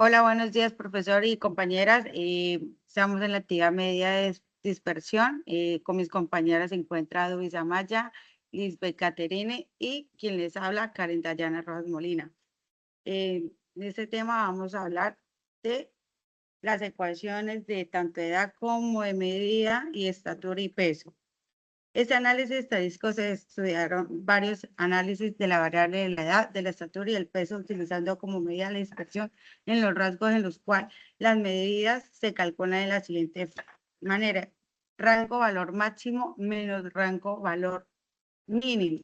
Hola, buenos días, profesor y compañeras. Estamos en la actividad media de dispersión. Con mis compañeras se encuentra Dubis Amaya, Lisbeth Caterine y quien les habla, Karen Dayana Rojas Molina. En este tema vamos a hablar de las ecuaciones de tanto edad como de medida y estatura y peso. Este análisis estadístico se estudiaron varios análisis de la variable de la edad, de la estatura y el peso, utilizando como medida la dispersión en los rasgos en los cuales las medidas se calculan de la siguiente manera: rango valor máximo menos rango valor mínimo.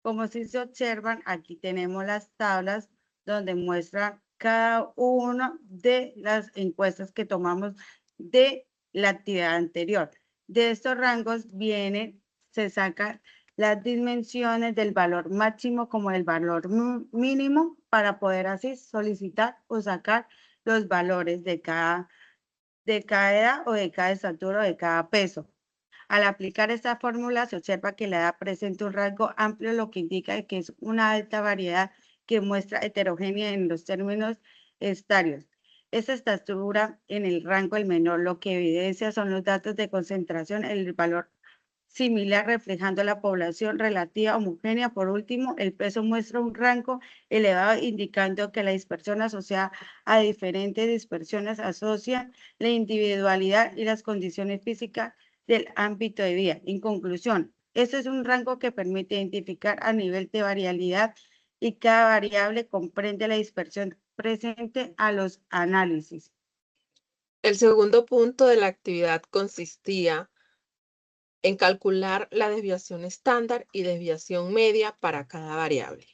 Como si se observan, aquí tenemos las tablas donde muestra cada una de las encuestas que tomamos de la actividad anterior. De estos rangos se sacan las dimensiones del valor máximo como el valor mínimo para poder así solicitar o sacar los valores de cada edad o de cada estatura o de cada peso. Al aplicar esta fórmula, se observa que la edad presenta un rango amplio, lo que indica que es una alta variedad que muestra heterogeneidad en los términos estarios. Esta estatura en el rango el menor, lo que evidencia son los datos de concentración en el valor similar, reflejando la población relativa homogénea. Por último, el peso muestra un rango elevado, indicando que la dispersión asociada a diferentes dispersiones asocia la individualidad y las condiciones físicas del ámbito de vida. En conclusión, este es un rango que permite identificar a nivel de variabilidad y cada variable comprende la dispersión presente a los análisis. El segundo punto de la actividad consistía en calcular la desviación estándar y desviación media para cada variable.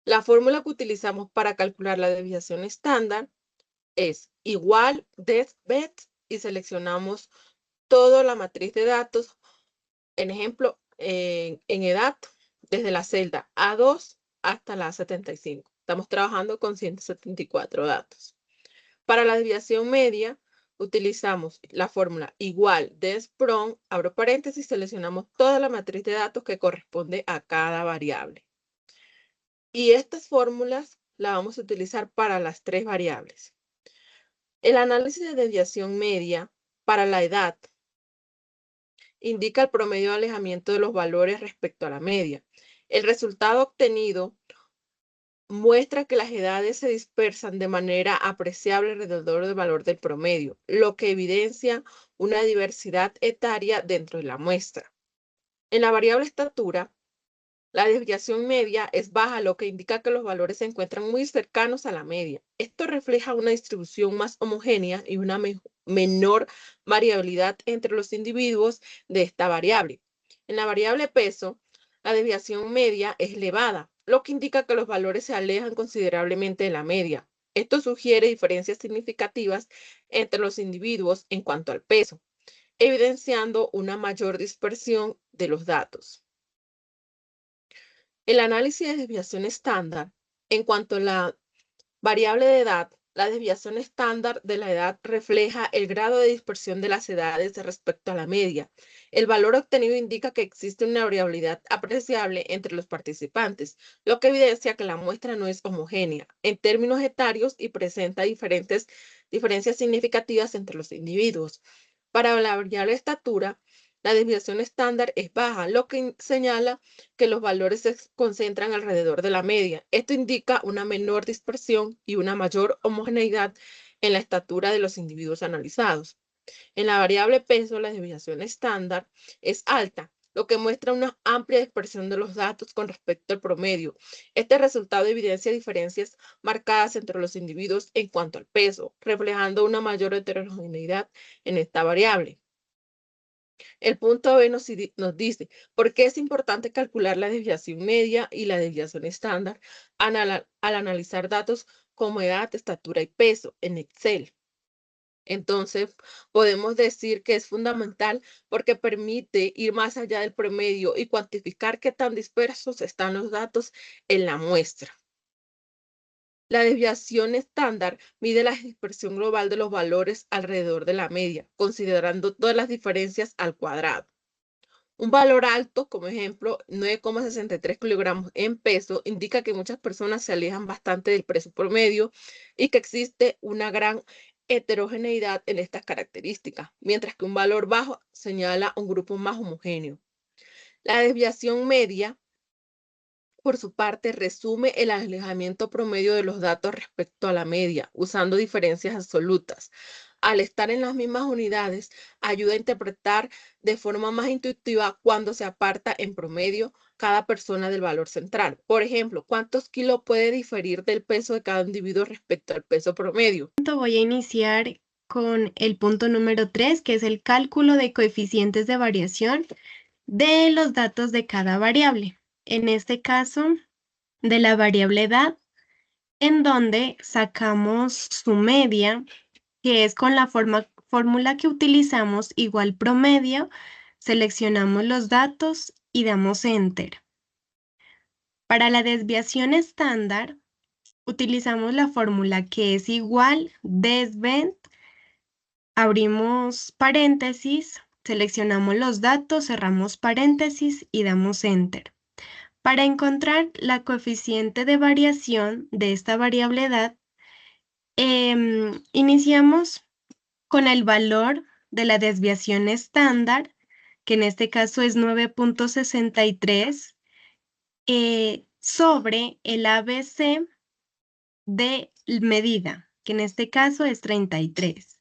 La fórmula que utilizamos para calcular la desviación estándar es igual DESBET y seleccionamos toda la matriz de datos, en ejemplo, en edad, desde la celda A2 hasta la A75. Estamos trabajando con 174 datos. Para la desviación media, utilizamos la fórmula igual DESPRON, abro paréntesis, seleccionamos toda la matriz de datos que corresponde a cada variable. Y estas fórmulas las vamos a utilizar para las tres variables. El análisis de desviación media para la edad indica el promedio de alejamiento de los valores respecto a la media. El resultado obtenido muestra que las edades se dispersan de manera apreciable alrededor del valor del promedio, lo que evidencia una diversidad etaria dentro de la muestra. En la variable estatura, la desviación media es baja, lo que indica que los valores se encuentran muy cercanos a la media. Esto refleja una distribución más homogénea y una menor variabilidad entre los individuos de esta variable. En la variable peso, la desviación media es elevada, lo que indica que los valores se alejan considerablemente de la media. Esto sugiere diferencias significativas entre los individuos en cuanto al peso, evidenciando una mayor dispersión de los datos. El análisis de desviación estándar, en cuanto a la variable de edad, la desviación estándar de la edad refleja el grado de dispersión de las edades respecto a la media. El valor obtenido indica que existe una variabilidad apreciable entre los participantes, lo que evidencia que la muestra no es homogénea en términos etarios y presenta diferencias significativas entre los individuos. Para la variable estatura, la desviación estándar es baja, lo que señala que los valores se concentran alrededor de la media. Esto indica una menor dispersión y una mayor homogeneidad en la estatura de los individuos analizados. En la variable peso, la desviación estándar es alta, lo que muestra una amplia dispersión de los datos con respecto al promedio. Este resultado evidencia diferencias marcadas entre los individuos en cuanto al peso, reflejando una mayor heterogeneidad en esta variable. El punto B nos dice por qué es importante calcular la desviación media y la desviación estándar al analizar datos como edad, estatura y peso en Excel. Entonces, podemos decir que es fundamental porque permite ir más allá del promedio y cuantificar qué tan dispersos están los datos en la muestra. La desviación estándar mide la dispersión global de los valores alrededor de la media, considerando todas las diferencias al cuadrado. Un valor alto, como ejemplo, 9,63 kilogramos en peso, indica que muchas personas se alejan bastante del peso promedio y que existe una gran heterogeneidad en estas características, mientras que un valor bajo señala un grupo más homogéneo. La desviación media, por su parte, resume el alejamiento promedio de los datos respecto a la media, usando diferencias absolutas. Al estar en las mismas unidades, ayuda a interpretar de forma más intuitiva cuando se aparta en promedio cada persona del valor central. Por ejemplo, ¿cuántos kilos puede diferir del peso de cada individuo respecto al peso promedio? Voy a iniciar con el punto número 3, que es el cálculo de coeficientes de variación de los datos de cada variable. En este caso, de la variable edad, en donde sacamos su media, que es con la fórmula que utilizamos igual promedio, seleccionamos los datos y damos Enter. Para la desviación estándar, utilizamos la fórmula que es igual desvent, abrimos paréntesis, seleccionamos los datos, cerramos paréntesis y damos Enter. Para encontrar la coeficiente de variación de esta variable edad, iniciamos con el valor de la desviación estándar, que en este caso es 9.63, sobre el ABC de medida, que en este caso es 33.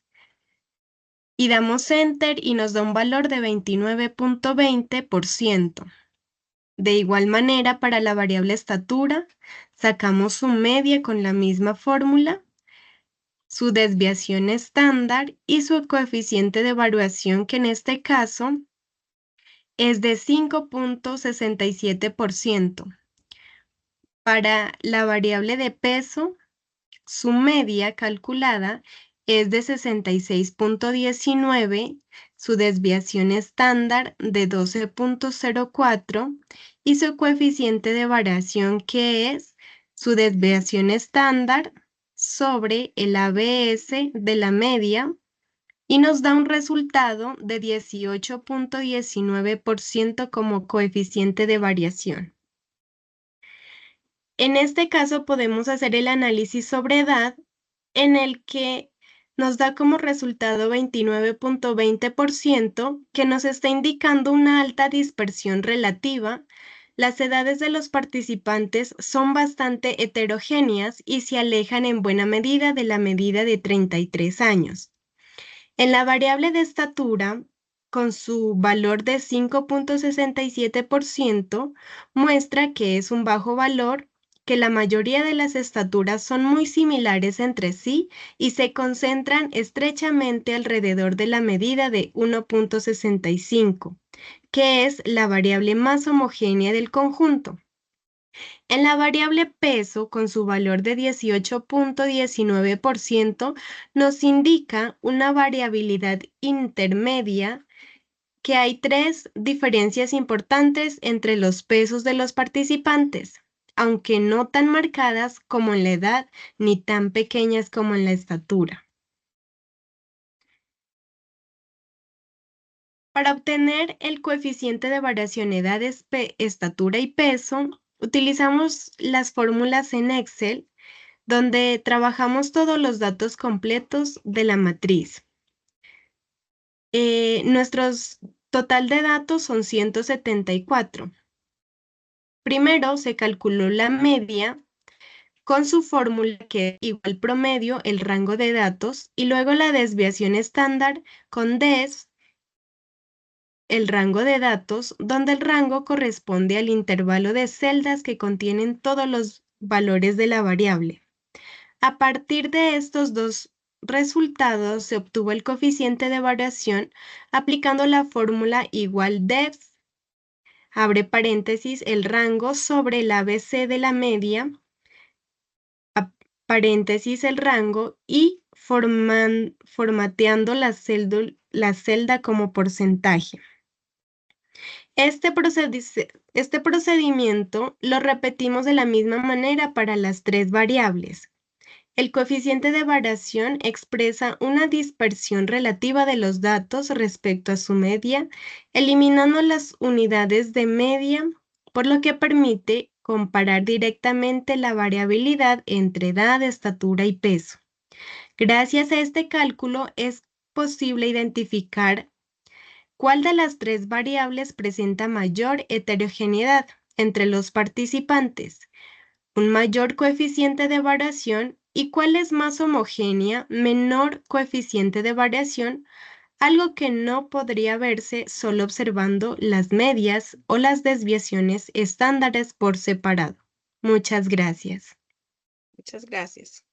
Y damos Enter y nos da un valor de 29.20%. De igual manera, para la variable estatura, sacamos su media con la misma fórmula, su desviación estándar y su coeficiente de variación, que en este caso es de 5.67%. Para la variable de peso, su media calculada es de 66.19, su desviación estándar de 12.04 y su coeficiente de variación, que es su desviación estándar sobre el ABS de la media, y nos da un resultado de 18.19% como coeficiente de variación. En este caso podemos hacer el análisis sobre edad, en el que nos da como resultado 29.20%, que nos está indicando una alta dispersión relativa. Las edades de los participantes son bastante heterogéneas y se alejan en buena medida de la medida de 33 años. En la variable de estatura, con su valor de 5.67%, muestra que es un bajo valor, que la mayoría de las estaturas son muy similares entre sí y se concentran estrechamente alrededor de la medida de 1.65, que es la variable más homogénea del conjunto. En la variable peso, con su valor de 18.19%, nos indica una variabilidad intermedia, que hay tres diferencias importantes entre los pesos de los participantes, aunque no tan marcadas como en la edad ni tan pequeñas como en la estatura. Para obtener el coeficiente de variación edad, estatura y peso, utilizamos las fórmulas en Excel, donde trabajamos todos los datos completos de la matriz. Nuestros total de datos son 174. Primero se calculó la media con su fórmula, que es igual promedio, el rango de datos, y luego la desviación estándar con des, el rango de datos, donde el rango corresponde al intervalo de celdas que contienen todos los valores de la variable. A partir de estos dos resultados se obtuvo el coeficiente de variación aplicando la fórmula igual def, abre paréntesis, el rango sobre el ABC de la media, paréntesis el rango, y formateando la celda como porcentaje. Este procedimiento lo repetimos de la misma manera para las tres variables. El coeficiente de variación expresa una dispersión relativa de los datos respecto a su media, eliminando las unidades de media, por lo que permite comparar directamente la variabilidad entre edad, estatura y peso. Gracias a este cálculo es posible identificar cuál de las tres variables presenta mayor heterogeneidad entre los participantes, un mayor coeficiente de variación y cuál es más homogénea, menor coeficiente de variación, algo que no podría verse solo observando las medias o las desviaciones estándares por separado. Muchas gracias. Muchas gracias.